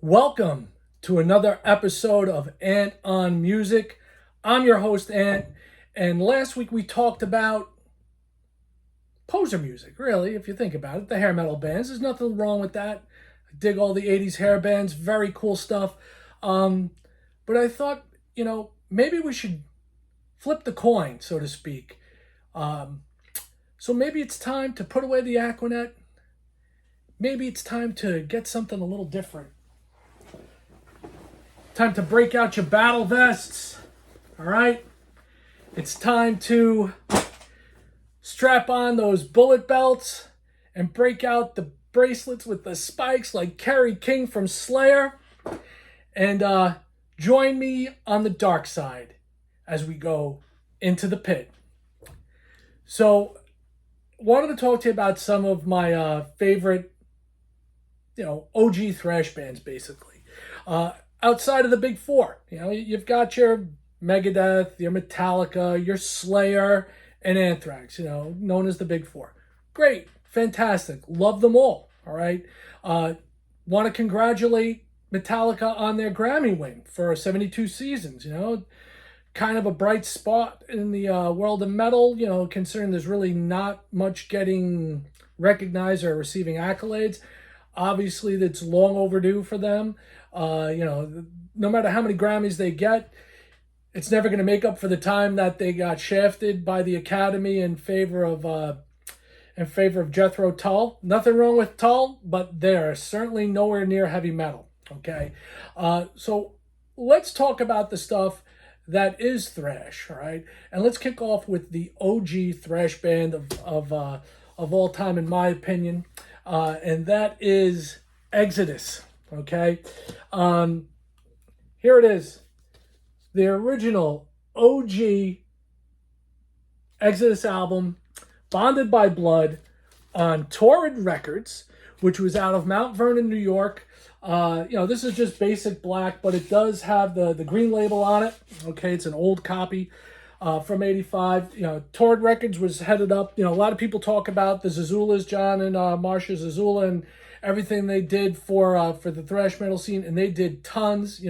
Welcome to another episode of Ant on Music. I'm your host, Ant, and last week we talked about poser music, really, if you think about it, the hair metal bands. There's nothing wrong with that. I dig all the 80s hair bands, very cool stuff. But I thought, maybe we should flip the coin, so to speak. So maybe it's time to put away the Aquanet. Maybe it's time to get something a little different. Time to break out your battle vests. All right? It's time to strap on those bullet belts and break out the bracelets with the spikes like Kerry King from Slayer. And join me on the dark side as we go into the pit. So, wanted to talk to you about some of my favorite, OG thrash bands, basically. Outside of the big four, you've got your Megadeth, your Metallica, your Slayer, and Anthrax, known as the big four. Great, fantastic, love them all right? Want to congratulate Metallica on their Grammy win for 72 seasons, kind of a bright spot in the world of metal, considering there's really not much getting recognized or receiving accolades. Obviously, that's long overdue for them. No matter how many Grammys they get, it's never going to make up for the time that they got shafted by the Academy in favor of Jethro Tull. Nothing wrong with Tull, but they're certainly nowhere near heavy metal. Okay, so let's talk about the stuff that is thrash. All right, and let's kick off with the OG thrash band of all time, in my opinion. And that is Exodus, okay? Here it is. The original OG Exodus album, Bonded by Blood, on Torrid Records, which was out of Mount Vernon, New York. This is just basic black, but it does have the green label on it. Okay, it's an old copy. From 85, Torrid Records was headed up. A lot of people talk about the Zazulas, John and Marsha Zazula, and everything they did for the thrash metal scene, and they did tons.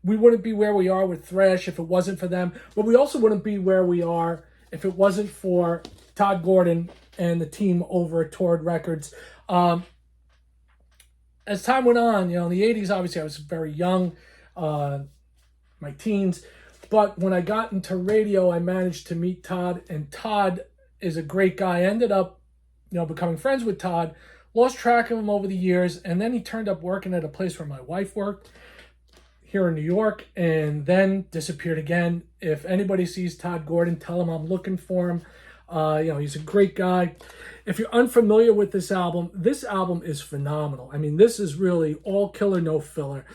We wouldn't be where we are with thrash if it wasn't for them, but we also wouldn't be where we are if it wasn't for Todd Gordon and the team over at Torrid Records. As time went on, in the 80s, obviously I was very young, my teens. But when I got into radio, I managed to meet Todd, and Todd is a great guy. I ended up, becoming friends with Todd, lost track of him over the years, and then he turned up working at a place where my wife worked here in New York, and then disappeared again. If anybody sees Todd Gordon, tell him I'm looking for him. He's a great guy. If you're unfamiliar with this album is phenomenal. I mean, this is really all killer, no filler.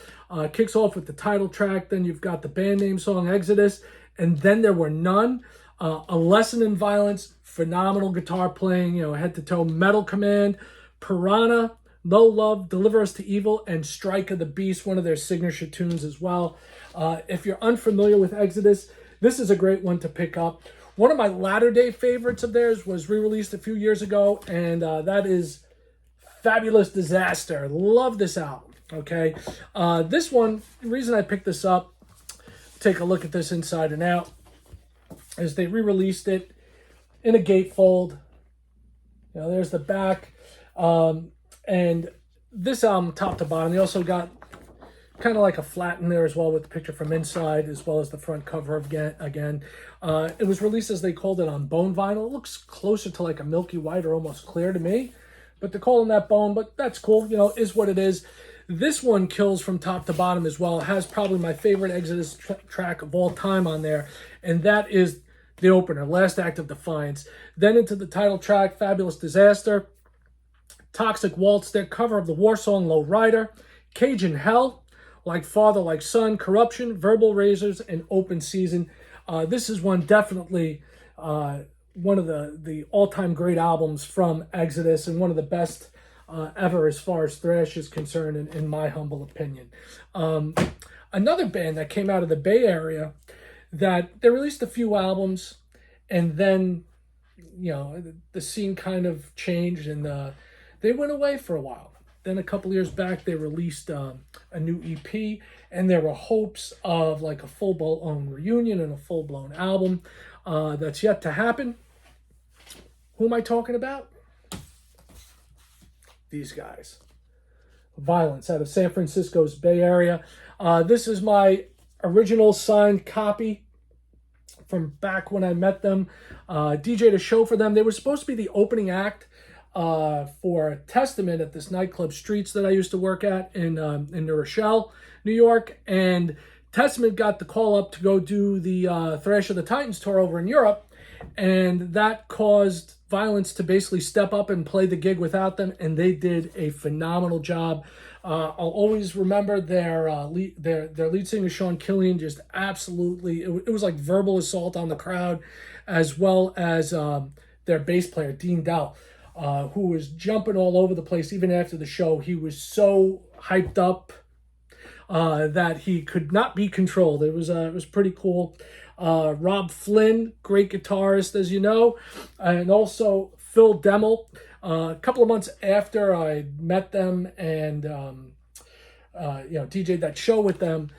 Kicks off with the title track, then you've got the band name song, Exodus, and Then There Were None. A Lesson in Violence, phenomenal guitar playing, head to toe. Metal Command, Piranha, No Love, Deliver Us to Evil, and Strike of the Beast, one of their signature tunes as well. If you're unfamiliar with Exodus, this is a great one to pick up. One of my latter-day favorites of theirs was re-released a few years ago, and that is Fabulous Disaster. Love this album, okay? This one, the reason I picked this up, take a look at this inside and out, is they re-released it in a gatefold. There's the back. And this album, top to bottom, they also got kind of like a flat in there as well with the picture from inside, as well as the front cover again. It was released, as they called it, on bone vinyl. It looks closer to like a milky white or almost clear to me, but they're calling that bone, but that's cool, is what it is. This one kills from top to bottom as well. It has probably my favorite Exodus track of all time on there, and that is the opener, Last Act of Defiance. Then into the title track, Fabulous Disaster, Toxic Waltz, their cover of the war song Low Rider, Cajun Hell, Like Father, Like Son, Corruption, Verbal Razors, and Open Season. This is definitely one of the all-time great albums from Exodus, and one of the best ever as far as thrash is concerned, in my humble opinion. Another band that came out of the Bay Area, that they released a few albums, and then the scene kind of changed, and they went away for a while. Then a couple years back, they released a new EP, and there were hopes of like a full-blown reunion and a full-blown album. That's yet to happen. Who am I talking about? These guys. Violence out of San Francisco's Bay Area. This is my original signed copy from back when I met them. DJ'd a show for them. They were supposed to be the opening act for Testament at this nightclub Streets that I used to work at in New Rochelle, New York. And Testament got the call up to go do the Thrash of the Titans tour over in Europe. And that caused Violence to basically step up and play the gig without them, and they did a phenomenal job. I'll always remember their lead singer Sean Killian just absolutely. It was like verbal assault on the crowd, as well as their bass player Dean Dell, who was jumping all over the place even after the show. He was so hyped up that he could not be controlled. It was pretty cool. Rob Flynn, great guitarist, as you know, and also Phil Demmel. A couple of months after I met them and DJ'd that show with them,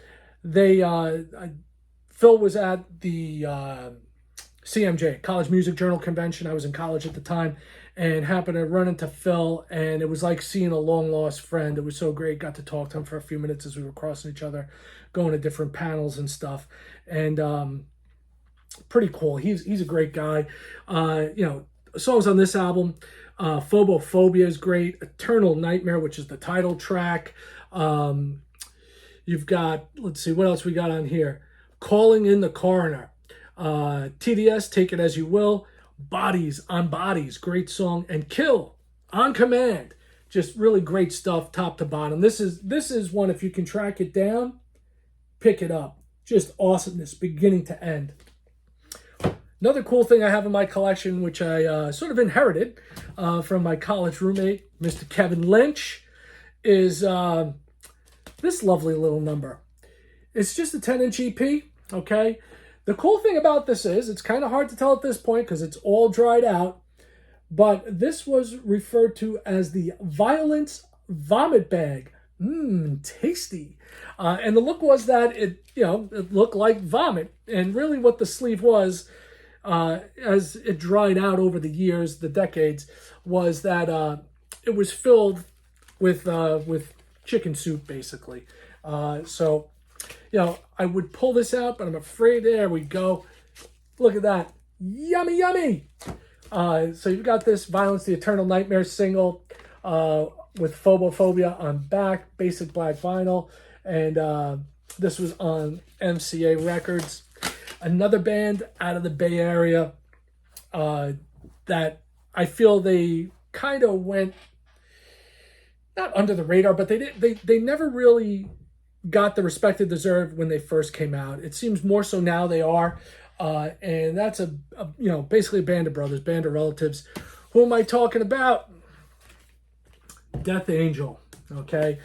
Phil was at the CMJ, College Music Journal Convention. I was in college at the time and happened to run into Phil, and it was like seeing a long-lost friend. It was so great. Got to talk to him for a few minutes as we were crossing each other, going to different panels and stuff. And pretty cool. He's a great guy. Songs on this album, Phobophobia is great. Eternal Nightmare, which is the title track. You've got, let's see, what else we got on here? Calling in the Coroner. TDS, Take It As You Will. Bodies on Bodies, great song. And Kill on Command. Just really great stuff, top to bottom. This is one, if you can track it down, pick it up. Just awesomeness, beginning to end. Another cool thing I have in my collection, which I sort of inherited from my college roommate, Mr. Kevin Lynch, is this lovely little number. It's just a 10-inch EP, okay? The cool thing about this is, it's kind of hard to tell at this point because it's all dried out, but this was referred to as the Violence Vomit Bag. Tasty. And the look was that it looked like vomit. And really what the sleeve was, as it dried out over the years, the decades, was that it was filled with chicken soup, basically. I would pull this out, but I'm afraid, there we go. Look at that. Yummy, yummy. So you've got this Violence, the Eternal Nightmare single with Phobophobia on back, basic black vinyl. And this was on MCA Records. Another band out of the Bay Area that I feel they kind of went, not under the radar, but they never really got the respect they deserved when they first came out. It seems more so now they are. And that's basically a band of brothers, band of relatives. Who am I talking about? Death Angel. Okay.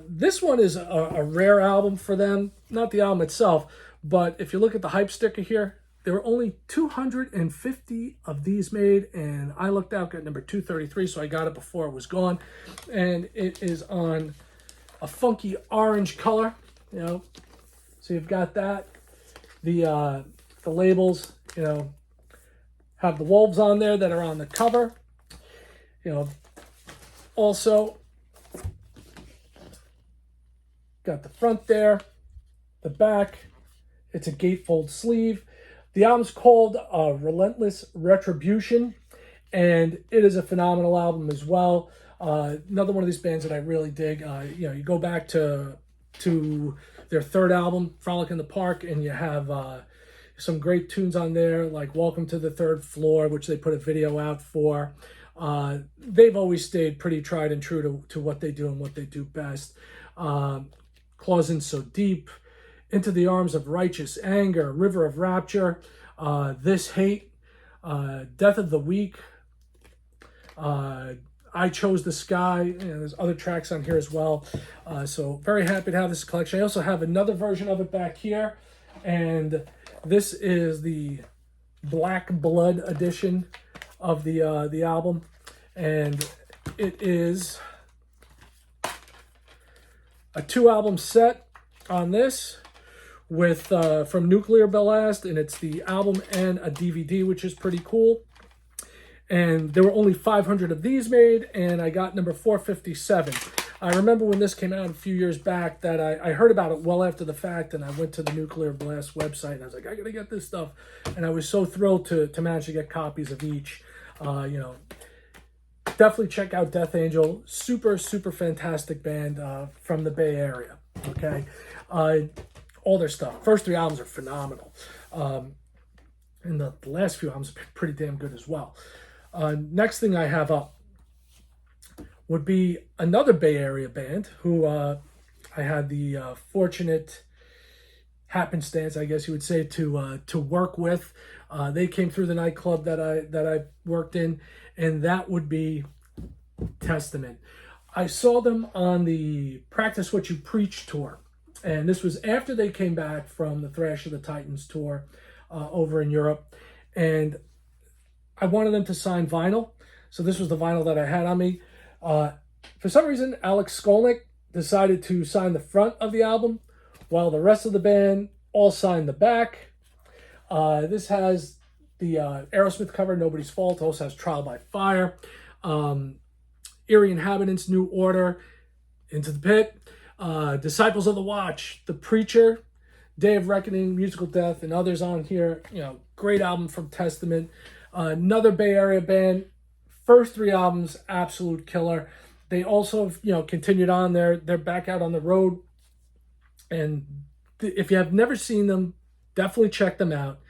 This one is a rare album for them. Not the album itself, but if you look at the hype sticker here, there were only 250 of these made, and I looked out, got number 233, so I got it before it was gone. And it is on a funky orange color, So you've got that. The labels, have the wolves on there that are on the cover. Also got the front there, the back. It's a gatefold sleeve. The album's called Relentless Retribution, and it is a phenomenal album as well. Another one of these bands that I really dig. You go back to their third album, Frolic in the Park, and you have some great tunes on there, like Welcome to the Third Floor, which they put a video out for. They've always stayed pretty tried and true to what they do and what they do best. Claws In So Deep, Into the Arms of Righteous Anger, River of Rapture, This Hate, Death of the Week, I Chose the Sky, and there's other tracks on here as well. So very happy to have this collection. I also have another version of it back here, and this is the Black Blood edition of the album, and it is a 2-album set on this with from Nuclear Blast, and it's the album and a DVD, which is pretty cool. And there were only 500 of these made, and I got number 457. I remember when this came out a few years back that I heard about it well after the fact, and I went to the Nuclear Blast website, and I was like, I gotta get this stuff. And I was so thrilled to manage to get copies of each. You know, definitely check out Death Angel. Super, super fantastic band from the Bay Area, okay? All their stuff. First 3 albums are phenomenal. And the last few albums have been pretty damn good as well. Next thing I have up would be another Bay Area band who I had the fortunate happenstance, I guess you would say, to work with. They came through the nightclub that I worked in, and that would be Testament. I saw them on the Practice What You Preach tour, and this was after they came back from the Thrash of the Titans tour over in Europe, and I wanted them to sign vinyl, so this was the vinyl that I had on me. For some reason, Alex Skolnick decided to sign the front of the album, while the rest of the band all signed the back. This has the Aerosmith cover, Nobody's Fault. It also has Trial by Fire, Eerie Inhabitants, New Order, Into the Pit, Disciples of the Watch, The Preacher, Day of Reckoning, Musical Death, and others on here. You know, great album from Testament. Another Bay Area band. First 3 albums, absolute killer. They also, you know, continued on. They're back out on the road. And if you have never seen them, definitely check them out.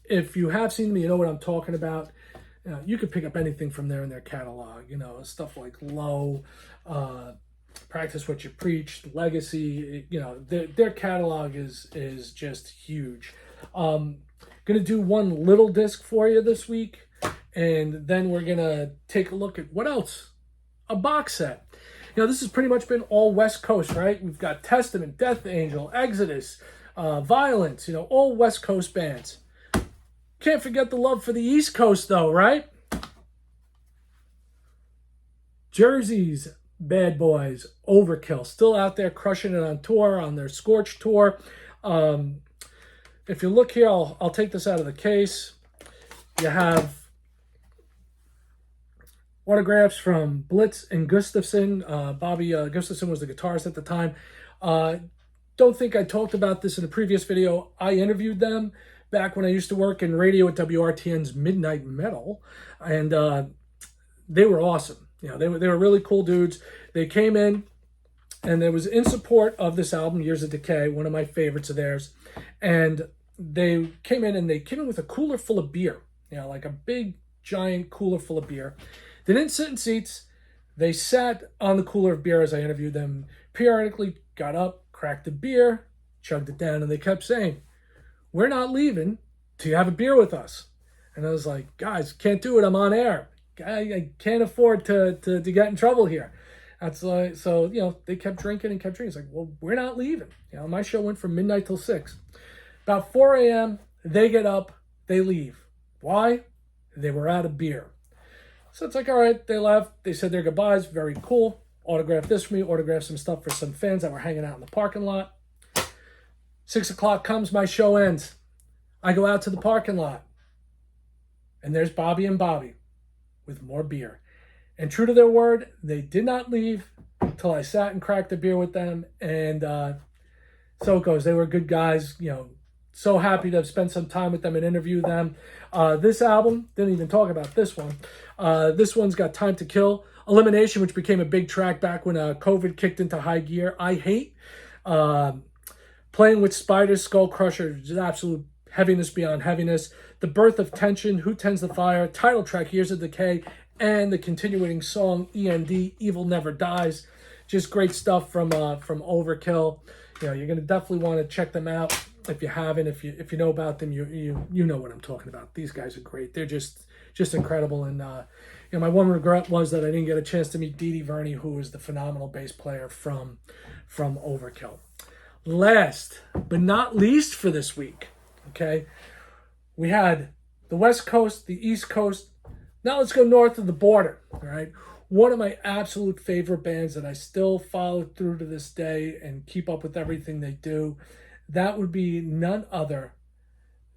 If you have seen them, you know what I'm talking about. You could pick up anything from there in their catalog. You know, stuff like Low, Practice What You Preach, Legacy. You know, their catalog is just huge. Gonna do one little disc for you this week. And then we're going to take a look at what else? A box set. You know, this has pretty much been all West Coast, right? We've got Testament, Death Angel, Exodus, Violence, you know, all West Coast bands. Can't forget the love for the East Coast, though, right? Jersey's bad boys, Overkill, still out there crushing it on tour, on their Scorch tour. If you look here, I'll take this out of the case. You have autographs from Blitz and Gustafson. Bobby Gustafson was the guitarist at the time. Don't think I talked about this in a previous video. I interviewed them back when I used to work in radio at WRTN's Midnight Metal, and they were awesome. You know, they were really cool dudes. They came in, and it was in support of this album, Years of Decay, one of my favorites of theirs. And they came in, with a cooler full of beer. You know, like a big, giant cooler full of beer. They didn't sit in seats. They sat on the cooler of beer as I interviewed them. Periodically got up, cracked the beer, chugged it down, and they kept saying, "We're not leaving till you have a beer with us." And I was like, "Guys, can't do it. I'm on air. I can't afford to get in trouble here." That's like, so, you know, they kept drinking and kept drinking. It's like, well, we're not leaving. You know, my show went from midnight till 6. About 4 a.m., they get up, they leave. Why? They were out of beer. So it's like, all right, they left. They said their goodbyes. Very cool. Autographed this for me. Autographed some stuff for some fans that were hanging out in the parking lot. 6 o'clock comes. My show ends. I go out to the parking lot. And there's Bobby and Bobby with more beer. And true to their word, they did not leave until I sat and cracked a beer with them. And so it goes. They were good guys, you know. So happy to have spent some time with them and interview them. This album, didn't even talk about this one. This one's got Time to Kill, Elimination, which became a big track back when COVID kicked into high gear. I Hate, Playing with Spiders, Skull Crusher, just absolute heaviness beyond heaviness. The Birth of Tension, Who Tends the Fire, title track, Years of Decay, and the continuing song, END, Evil Never Dies. Just great stuff from Overkill. You know, you're going to definitely want to check them out. If you haven't, if you know about them, you know what I'm talking about. These guys are great. They're just incredible. And you know, my one regret was that I didn't get a chance to meet Dee Dee Verney, who was the phenomenal bass player from Overkill. Last but not least for this week, okay, we had the West Coast, the East Coast. Now let's go north of the border. All right, one of my absolute favorite bands that I still follow through to this day and keep up with everything they do, that would be none other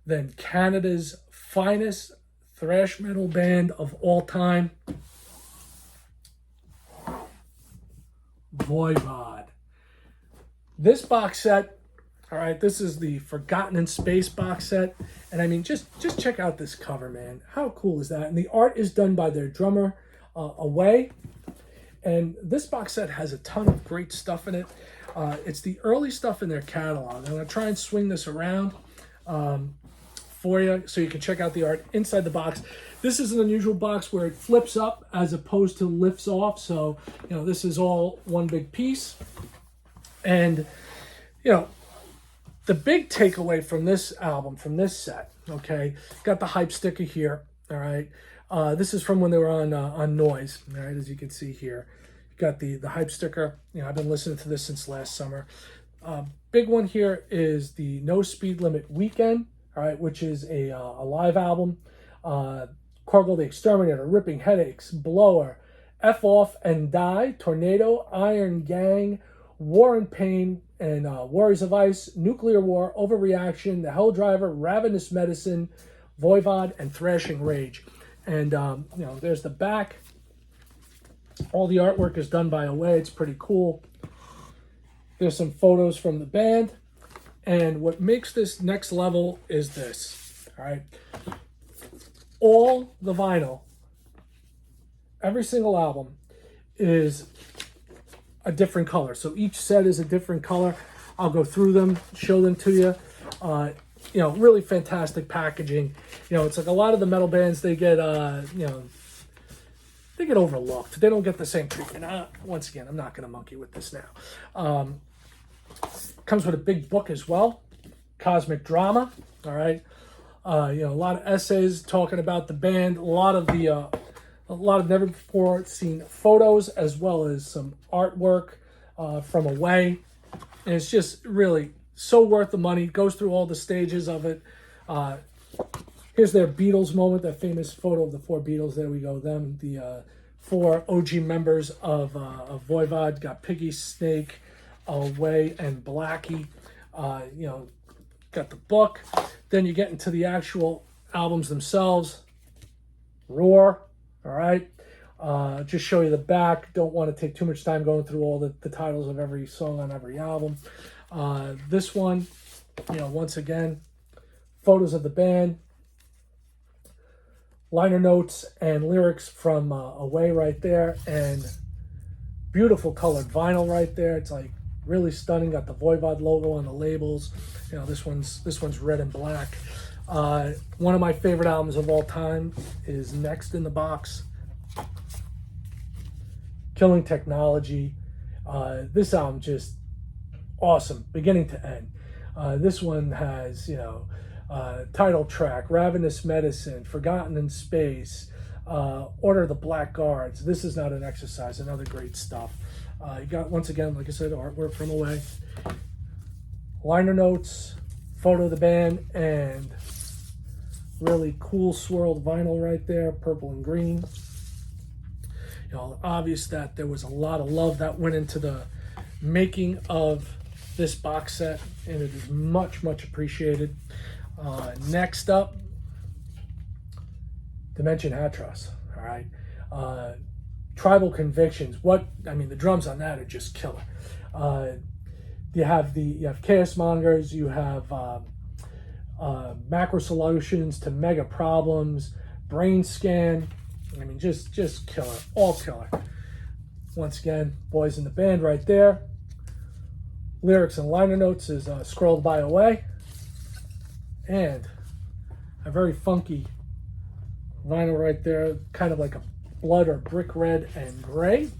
than Canada's finest thrash metal band of all time, Voivod. This box set, all right, this is the Forgotten in Space box set. And I mean, just check out this cover, man. How cool is that? And the art is done by their drummer, Away. And this box set has a ton of great stuff in it. It's the early stuff in their catalog. I'm going to try and swing this around for you so you can check out the art inside the box. This is an unusual box where it flips up as opposed to lifts off. So, you know, this is all one big piece. And, you know, the big takeaway from this album, from this set, okay, got the hype sticker here, all right. This is from when they were on Noise, all right, as you can see here. Got the hype sticker. You know, I've been listening to this since last summer. Big one here is the No Speed Limit Weekend, all right, which is a live album. Cargill the Exterminator, Ripping Headaches, Blower, F Off and Die, Tornado, Iron Gang, War and Pain, and Warriors of Ice, Nuclear War, Overreaction, The Hell Driver, Ravenous Medicine, Voivod, and Thrashing Rage. And, you know, there's the back. All the artwork is done by Away. It's pretty cool. There's some photos from the band. And what makes this next level is this, all right? All the vinyl, every single album is a different color. So each set is a different color. I'll go through them, show them to you. You know, really fantastic packaging. You know, it's like a lot of the metal bands, they get, you know, they get overlooked. They don't get the same treatment. Once again, I'm not going to monkey with this now. Comes with a big book as well, Cosmic Drama. All right, you know, a lot of essays talking about the band, a lot of never before seen photos, as well as some artwork from Away. And it's just really so worth the money. Goes through all the stages of it. Here's their Beatles moment, that famous photo of the four Beatles. There we go. Them, the four OG members of Voivod. Got Piggy, Snake, Away, and Blackie. You know, got the book. Then you get into the actual albums themselves. Roar. All right. Just show you the back. Don't want to take too much time going through all the titles of every song on every album. This one, you know, once again, photos of the band, liner notes and lyrics from Away right there, and beautiful colored vinyl right there. It's like really stunning. Got the Voivod logo on the labels. You know, this one's red and black. One of my favorite albums of all time is next in the box, Killing Technology. This album just awesome, beginning to end. This one has, you know, title track, Ravenous Medicine, Forgotten in Space, Order of the Black Guards. This is Not an Exercise, another great stuff. You got, once again, like I said, artwork from Away, liner notes, photo of the band, and really cool swirled vinyl right there, purple and green. You know, obvious that there was a lot of love that went into the making of this box set, and it is much, much appreciated. Next up, Dimension Hatros. All right, Tribal Convictions. The drums on that are just killer. You have Chaos Mongers. You have Macro Solutions to Mega Problems, Brain Scan. I mean, just killer, all killer. Once again, boys in the band right there. Lyrics and liner notes is scrolled by Away. And a very funky vinyl right there, kind of like a blood or brick red and gray.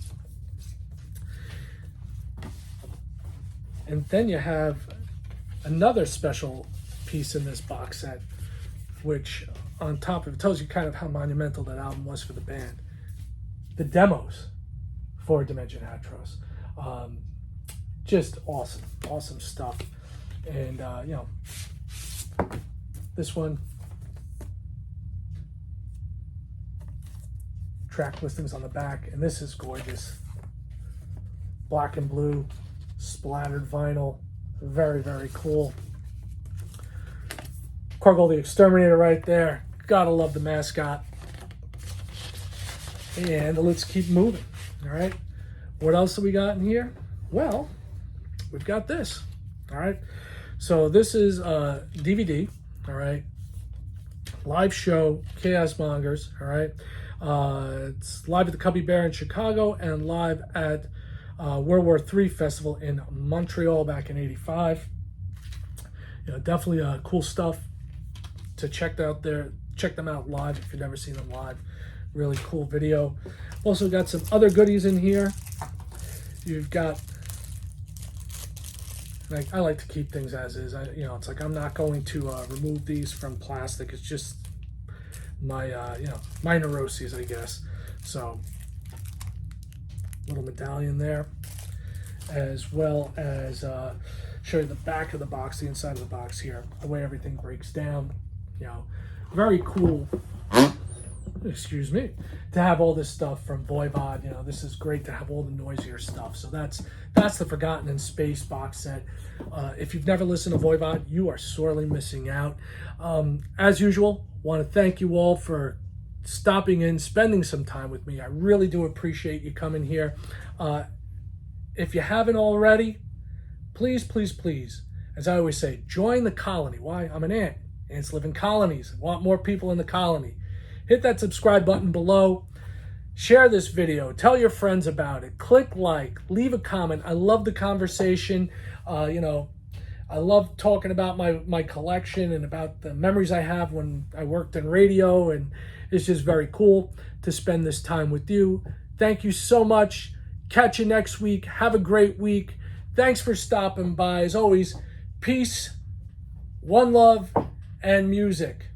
And then you have another special piece in this box set, which on top of it tells you kind of how monumental that album was for the band. The demos for Dimension Hatros. Just awesome stuff. And, you know, this one, track listings on the back, and this is gorgeous. Black and blue, splattered vinyl. Very, very cool. Korgel the Exterminator right there. Gotta love the mascot. And let's keep moving. All right. What else do we got in here? Well, we've got this. All right. So this is a DVD. All right. Live show, Chaos Mongers. All right. It's live at the Cubby Bear in Chicago and live at World War III Festival in Montreal back in '85. You know, definitely cool stuff to check out there. Check them out live if you've never seen them live. Really cool video. Also got some other goodies in here. You've got, like, I like to keep things as is. You know, it's like I'm not going to remove these from plastic. It's just my, you know, my neuroses, I guess. So, little medallion there, as well as show you the back of the box, the inside of the box here, the way everything breaks down. You know, very cool. Excuse me, to have all this stuff from Voivod. You know, this is great to have all the noisier stuff. So that's the Forgotten in Space box set. If you've never listened to Voivod, you are sorely missing out. As usual, want to thank you all for stopping in, spending some time with me. I really do appreciate you coming here. If you haven't already, please, please, please, as I always say, join the colony. Why? I'm an ant. Ants live in colonies. I want more people in the colony. Hit that subscribe button below. Share this video. Tell your friends about it. Click like. Leave a comment. I love the conversation. You know, I love talking about my collection and about the memories I have when I worked in radio. And it's just very cool to spend this time with you. Thank you so much. Catch you next week. Have a great week. Thanks for stopping by. As always, peace, one love, and music.